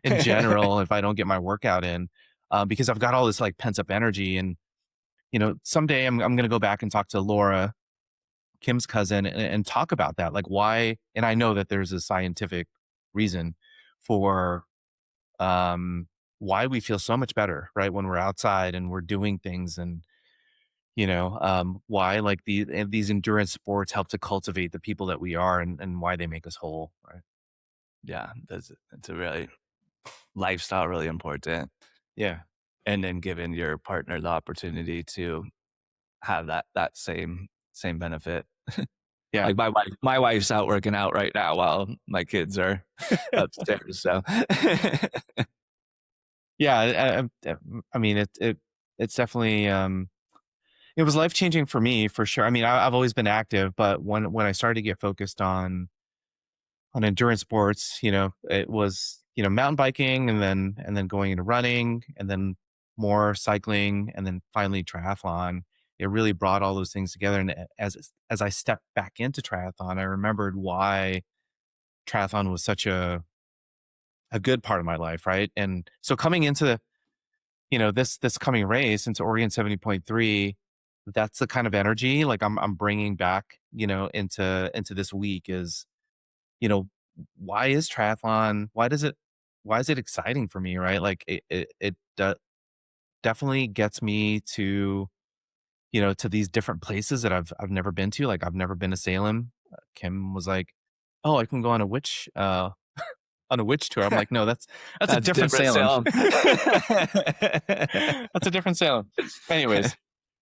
in general, if I don't get my workout in, because I've got all this like pent up energy, and someday I'm gonna go back and talk to Laura, Kim's cousin, and talk about that, like why. And I know that there's a scientific reason for why we feel so much better, right, when we're outside and we're doing things, and why like these endurance sports help to cultivate the people that we are, and why they make us whole, right? Yeah, that's a really lifestyle really important. Yeah, And then giving your partner the opportunity to have that same benefit. yeah, Like my wife's out working out right now while my kids are upstairs. So yeah. I mean, it's definitely it was life changing for me for sure. I mean, I've always been active, but when I started to get focused on endurance sports, it was, mountain biking, and then going into running, and then more cycling, and then finally triathlon. It really brought all those things together. And as I stepped back into triathlon, I remembered why triathlon was such a good part of my life, right? And so coming into, this coming race into Oregon 70.3, that's the kind of energy like I'm bringing back, into this week is, you know, why is triathlon? Why is it exciting for me, right? Like it definitely gets me to, to these different places that I've never been to. Like I've never been to Salem. Kim was like, "Oh, I can go on a witch tour." I'm like, "No, that's a that's different different Salem. Salem. That's a different Salem." Anyways,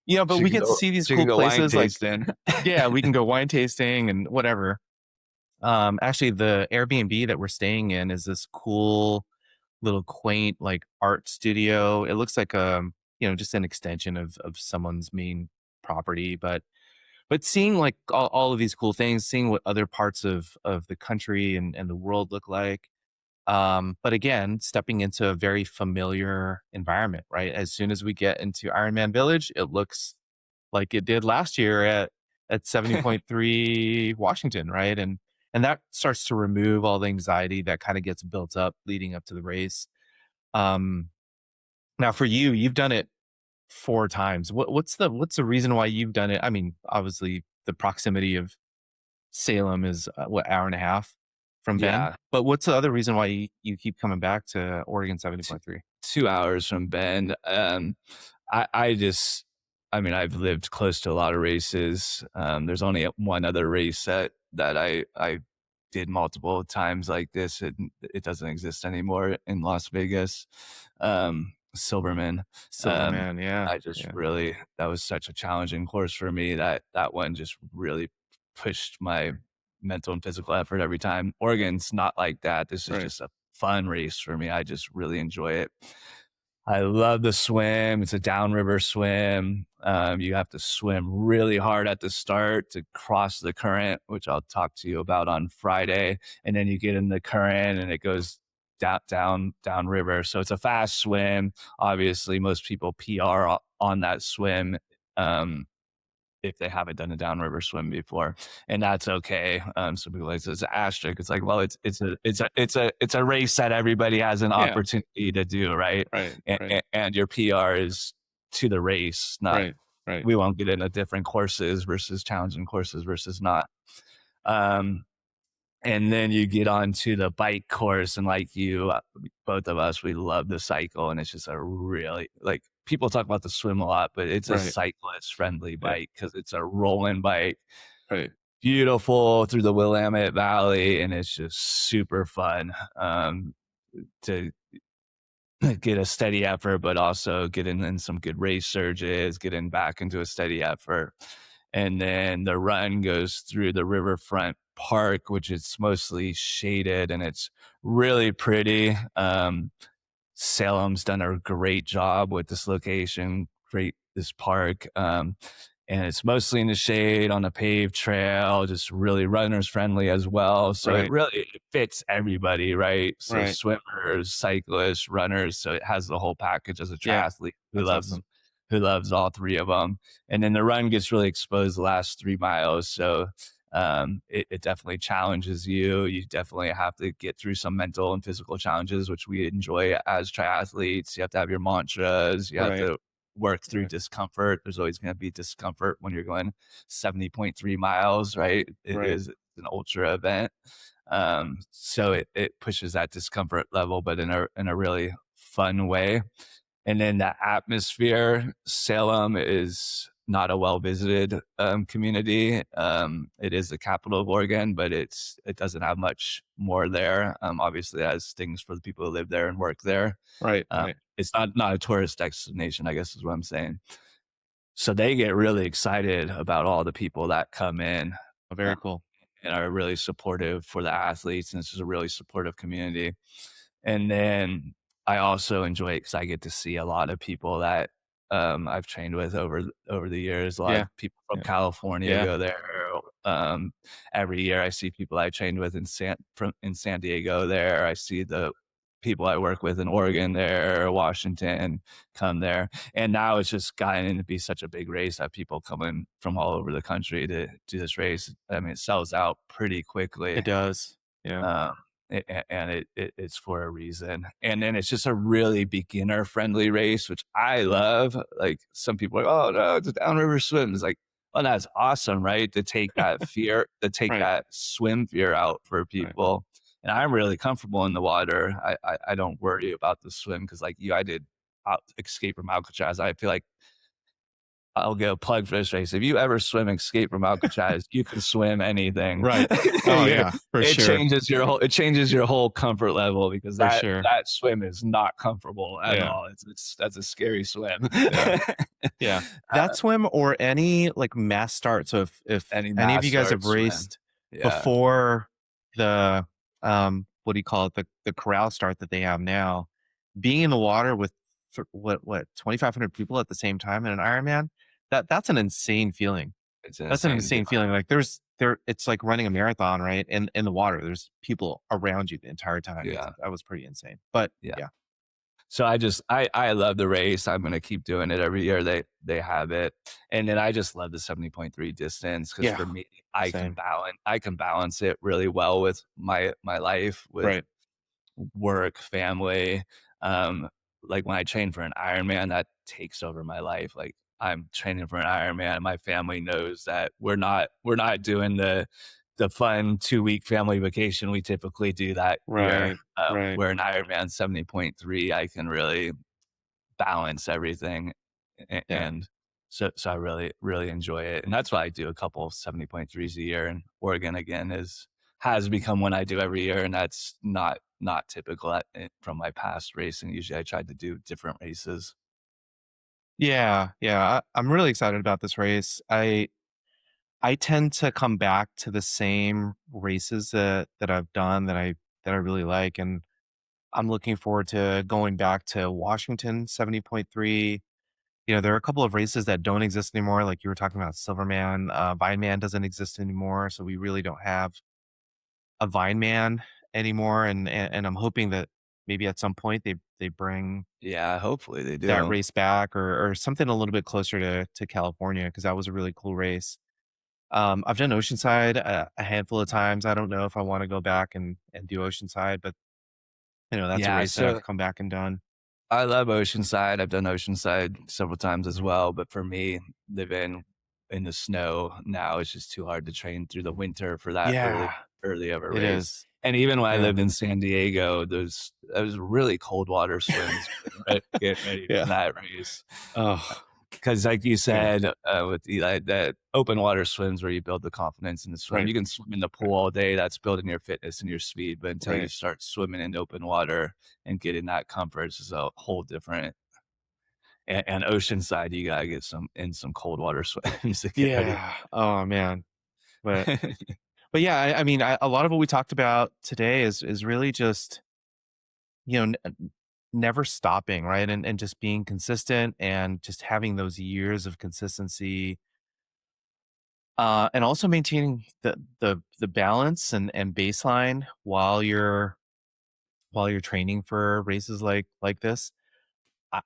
Yeah, but we get to see these She can cool go wine places. Like, tasting. yeah, we can go wine tasting and whatever. Actually, the Airbnb that we're staying in is this cool little quaint like art studio. It looks like just an extension of someone's main property, but seeing like all of these cool things, seeing what other parts of the country and the world look like. But again, stepping into a very familiar environment, right? As soon as we get into Ironman Village, it looks like it did last year at 70.3 Washington, right? And that starts to remove all the anxiety that kind of gets built up leading up to the race. Um, Now for you, you've done it 4 times. What's the reason why you've done it? I mean, obviously the proximity of Salem is what, hour and a half from Bend, Yeah. but what's the other reason why you keep coming back to Oregon T 70.3? 2 hours from Bend. I just I mean, I've lived close to a lot of races. There's only one other race that I did multiple times like this. It doesn't exist anymore in Las Vegas. Silverman. Silverman, yeah, I just yeah, really that was such a challenging course for me that one just really pushed my mental and physical effort every time. Oregon's not like that. This is right, just a fun race for me. I just really enjoy it. I love the swim. It's a downriver swim. You have to swim really hard at the start to cross the current, which I'll talk to you about on Friday. And then you get in the current and it goes down river. So it's a fast swim. Obviously, most people PR on that swim. Um, if they haven't done a downriver swim before, and that's okay. Some people like it's an asterisk. It's like, well, it's a race that everybody has an yeah, opportunity to do, right? right, And, right, and your PR is to the race, not right, right, we won't get into different courses versus challenging courses versus not. Um, and then you get onto the bike course, and like you, both of us, we love the cycle, and it's just a really like people talk about the swim a lot, but it's a right, cyclist friendly yeah, bike because it's a rolling bike, right, beautiful through the Willamette Valley, and it's just super fun to get a steady effort, but also get in some good race surges, getting back into a steady effort. And then the run goes through the riverfront park, which is mostly shaded and it's really pretty. Salem's done a great job with this location, great this park. And it's mostly in the shade on a paved trail, just really runners friendly as well. So right, it fits everybody, right? So right. swimmers, cyclists, runners. So it has the whole package as a Yeah, triathlete that's awesome. who loves all three of them. And then the run gets really exposed the last 3 miles. So it definitely challenges you. You definitely have to get through some mental and physical challenges, which we enjoy as triathletes. You have to have your mantras. You have Right, to work through right, discomfort. There's always going to be discomfort when you're going 70.3 miles, right? It right, is an ultra event. So it pushes that discomfort level, but in a really fun way. And then the atmosphere, Salem is not a well visited community. It is the capital of Oregon, but it doesn't have much more there. Obviously, it has things for the people who live there and work there. right, right. It's not a tourist destination, I guess is what I'm saying. So they get really excited about all the people that come in Oh, uh, very cool. and are really supportive for the athletes. And this is a really supportive community. And then I also enjoy it because I get to see a lot of people that I've trained with over the years. A lot Yeah, of people from yeah, California yeah, go there. Every year, I see people I trained with in San Diego. There, I see the people I work with in Oregon, there, Washington, come there. And now it's just gotten to be such a big race that people coming from all over the country to do this race. I mean, it sells out pretty quickly. it does. Yeah, Um, and it's for a reason. And then it's just a really beginner friendly race, which I love. Like some people are like, oh no, it's a downriver swim. It's like, well, that's awesome, right? To take that fear, to take right, that swim fear out for right, people. And I'm really comfortable in the water. I don't worry about the swim because like you, I did escape from Alcatraz. I feel like I'll go plug for this race. If you ever swim Escape from Alcatraz, you can swim anything. Right. Oh yeah, for sure. It changes your whole comfort level, because For sure. that swim is not comfortable at Yeah. all. That's a scary swim. Yeah. Yeah. uh, That swim or any like mass start. So if any any of mass you guys start have swim. raced Yeah. before the what do you call it? The corral start that they have now, being in the water with what 2,500 people at the same time in an Ironman, that's an insane feeling. It's an That's an insane insane feeling. feeling. Like there it's like running a marathon, right? In the water. There's people around you the entire time. Yeah. That was pretty insane. But Yeah. yeah. So I love the race. I'm going to keep doing it every year. They have it. And then I just love the 70.3 distance, because Yeah. for me, Same. I can balance it really well with my life, with Right. work, family. Um, like when I train for an Ironman, that takes over my life. Like I'm training for an Ironman. My family knows that we're not doing the fun 2-week family vacation we typically do that year. Right. Right. Where an Ironman 70.3, I can really balance everything, Yeah. and so I really enjoy it, and that's why I do a couple of 70.3s a year. And Oregon again has become one I do every year, and that's not typical from my past racing. Usually I tried to do different races. Yeah, yeah. I'm really excited about this race. I tend to come back to the same races that I've done that I really like, and I'm looking forward to going back to Washington 70.3. You know, there are a couple of races that don't exist anymore, like you were talking about Silverman. Vineman doesn't exist anymore, so we really don't have a Vineman anymore, and I'm hoping that maybe at some point they bring Yeah, hopefully they that do. race back or something a little bit closer to California because that was a really cool race. I've done Oceanside a handful of times. I don't know if I want to go back and do Oceanside, but that's a Yeah, race that I've so come back and done. I love Oceanside. I've done Oceanside several times as well, but for me, living in the snow now, it's just too hard to train through the winter for that Yeah, early of a it race. is. And even when I Yeah. lived in San Diego, those really cold water swims, getting ready for Yeah. that race. Oh, Because, like you yeah. said, with Eli, that open water swims where you build the confidence in the swim. Right. You can swim in the pool all day. That's building your fitness and your speed. But until you Right. start swimming in open water and getting that comfort, it's just a whole different. And Oceanside, you gotta get some cold water swims to get ready. Yeah. Oh man. But yeah, I mean, a lot of what we talked about today is really just never stopping, right? And just being consistent and just having those years of consistency, and also maintaining the balance and baseline while you're training for races like this.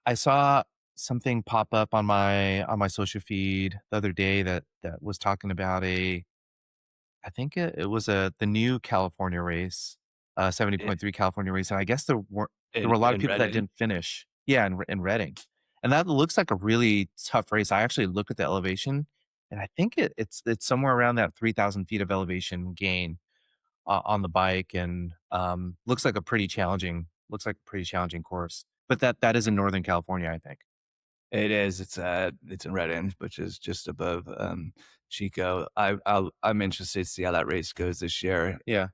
I saw something pop up on my social feed the other day that was talking about I think it was the new California race, in 70.3 California race, and I guess there were a lot of in people that Reading. didn't finish. Yeah, in Reading, and that looks like a really tough race. I actually looked at the elevation, and I think it's somewhere around that 3,000 feet of elevation gain on the bike, and looks like a pretty challenging course. But that is in Northern California, I think. It is. It's in Reading, which is just above Chico. I'm interested to see how that race goes this year. Yeah.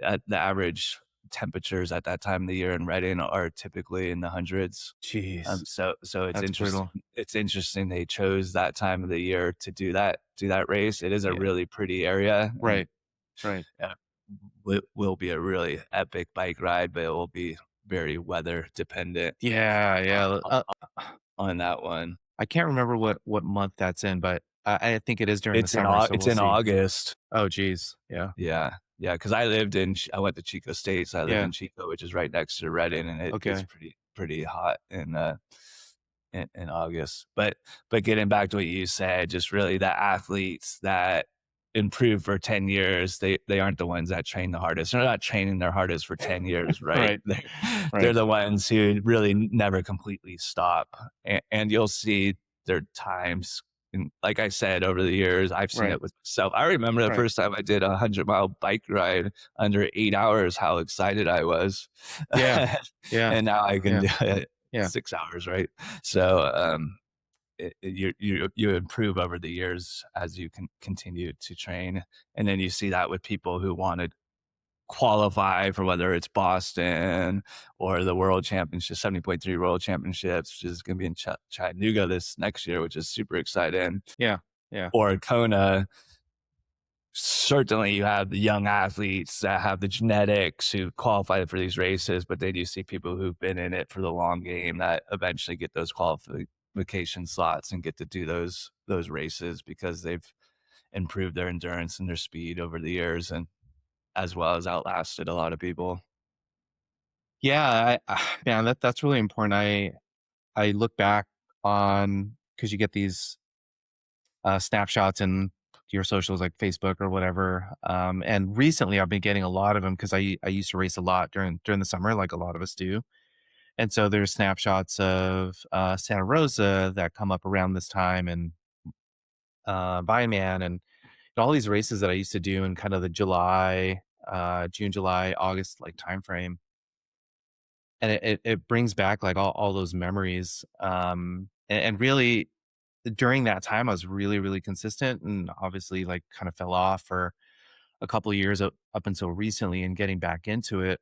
At the average temperatures at that time of the year in Reading are typically in the hundreds. Jeez, So it's that's interesting. brutal. It's interesting they chose that time of the year to do that race. It is a Yeah. really pretty area, and Right. Right. uh, will be a really epic bike ride, but it will be very weather dependent Yeah. on, Yeah. on that one. I can't remember what month that's in, but I think it is during the summer, so It's we'll in see. August. Oh, geez. Yeah. Yeah. Yeah, because I went to Chico State, so I lived Yeah. in Chico, which is right next to Reading, and it gets Okay. pretty hot in August. But getting back to what you said, just really the athletes that improve for 10 years, they aren't the ones that train the hardest. They're not training their hardest for 10 years, right? Right. They're Right. the ones who really never completely stop. And you'll see their times. And like I said, over the years, I've seen Right. it with myself. I remember the Right. first time I did a 100-mile bike ride under 8 hours, how excited I was. Yeah. Yeah. And now I can Yeah. do it Yeah. 6 hours, right? So you improve over the years as you can continue to train. And then you see that with people who want to qualify for whether it's Boston or the World Championship, 70.3 World Championships, which is going to be in Chattanooga this next year, which is super exciting, Yeah. Yeah. or Kona. Certainly you have the young athletes that have the genetics who qualify for these races, but then you see people who've been in it for the long game that eventually get those qualification slots and get to do those races because they've improved their endurance and their speed over the years, and as well as outlasted a lot of people. Yeah, man, that's really important. I look back on, because you get these snapshots in your socials like Facebook or whatever. And recently I've been getting a lot of them because I used to race a lot during the summer, like a lot of us do. And so there's snapshots of Santa Rosa that come up around this time, and Ironman, and all these races that I used to do in kind of the June, July, August like time frame. And it brings back like all those memories. And really during that time I was really, really consistent, and obviously like kind of fell off for a couple of years up until recently and getting back into it.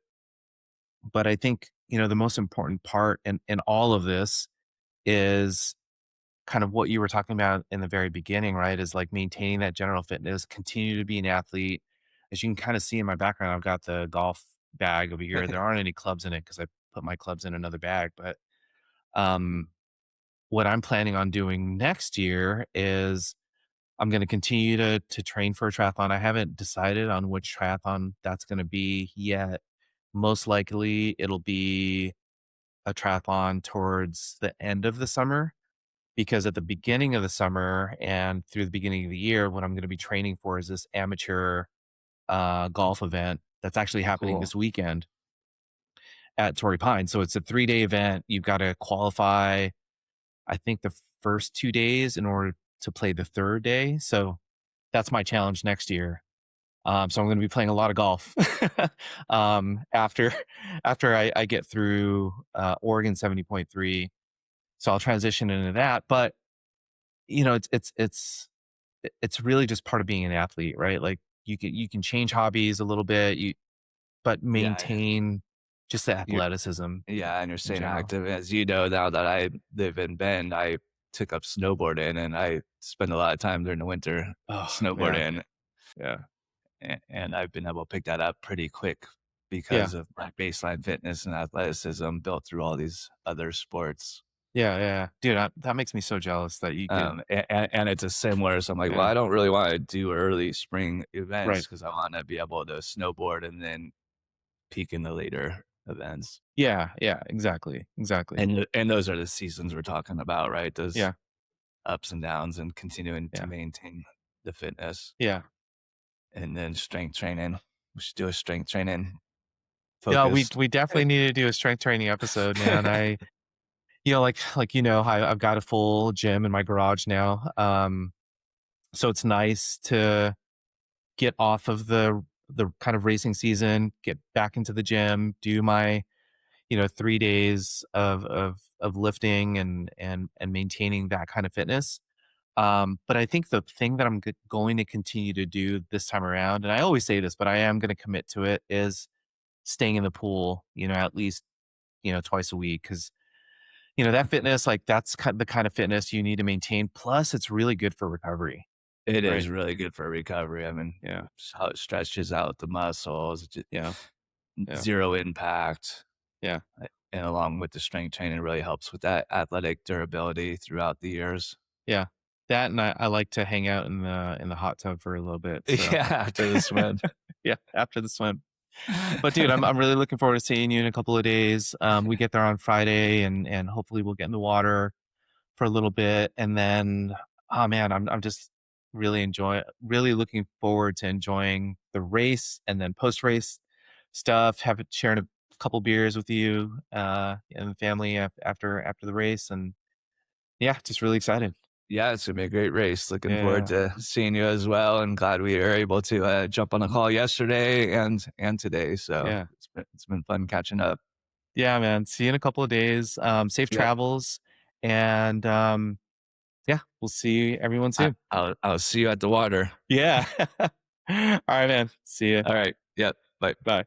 But I think, the most important part in all of this is kind of what you were talking about in the very beginning, right? Is like maintaining that general fitness, continue to be an athlete. As you can kind of see in my background, I've got the golf bag over here. There aren't any clubs in it because I put my clubs in another bag. But um, what I'm planning on doing next year is I'm going to continue to train for a triathlon. I haven't decided on which triathlon that's going to be yet. Most likely, it'll be a triathlon towards the end of the summer, because at the beginning of the summer and through the beginning of the year, what I'm going to be training for is this amateur golf event that's actually happening Cool. this weekend at Torrey Pines. So it's a 3-day event. You've got to qualify, I think, the first 2 days in order to play the third day. So that's my challenge next year. So I'm going to be playing a lot of golf after I get through Oregon 70.3. So I'll transition into that. But it's really just part of being an athlete, right? Like you can change hobbies a little bit, but Yeah. maintain just the You're, athleticism yeah. And you're in staying general. active. As you know, now that I live in Bend, I took up snowboarding and I spend a lot of time during the winter Oh man, snowboarding. yeah, And I've been able to pick that up pretty quick yeah, because of my baseline fitness and athleticism built through all these other sports. yeah, yeah, dude. That makes me so jealous that you could. And it's a similar. So I'm like, well, Yeah, I don't really want to do early spring events right. because I want to be able to snowboard and then peak in the later events. Yeah, yeah, exactly, exactly. And those are the seasons we're talking about, right? Those Yeah, ups and downs and continuing to yeah, maintain the fitness yeah. and then strength training. We should do a strength training Yeah, we focused. we definitely need to do a strength training episode, man. I've got a full gym in my garage now. So it's nice to get off of the kind of racing season, get back into the gym, do my 3 days of lifting and maintaining that kind of fitness. But I think the thing that I'm going to continue to do this time around, and I always say this, but I am going to commit to it, is staying in the pool. At least twice a week, because that fitness, like that's the kind of fitness you need to maintain. Plus, it's really good for recovery, It is right? really good for recovery. I mean, Yeah, just how it stretches out the muscles, yeah, yeah, zero impact. yeah. And along with the strength training, it really helps with that athletic durability throughout the years. Yeah. That, and I like to hang out in the hot tub for a little bit, so Yeah, after the swim. yeah, after the swim. But dude, I'm really looking forward to seeing you in a couple of days. We get there on Friday, and hopefully we'll get in the water for a little bit, and then, oh man, I'm just really looking forward to enjoying the race, and then post-race stuff, sharing a couple beers with you and the family after the race, and yeah, just really excited. Yeah, it's gonna be a great race. Looking forward Yeah. to seeing you as well, and glad we were able to jump on a call yesterday and today. So Yeah. it's been fun catching up. Yeah, man. See you in a couple of days. Safe Yep. travels. And yeah, we'll see everyone soon. I'll see you at the water. Yeah. All right, man. See you. All right. Yep. Bye. Bye.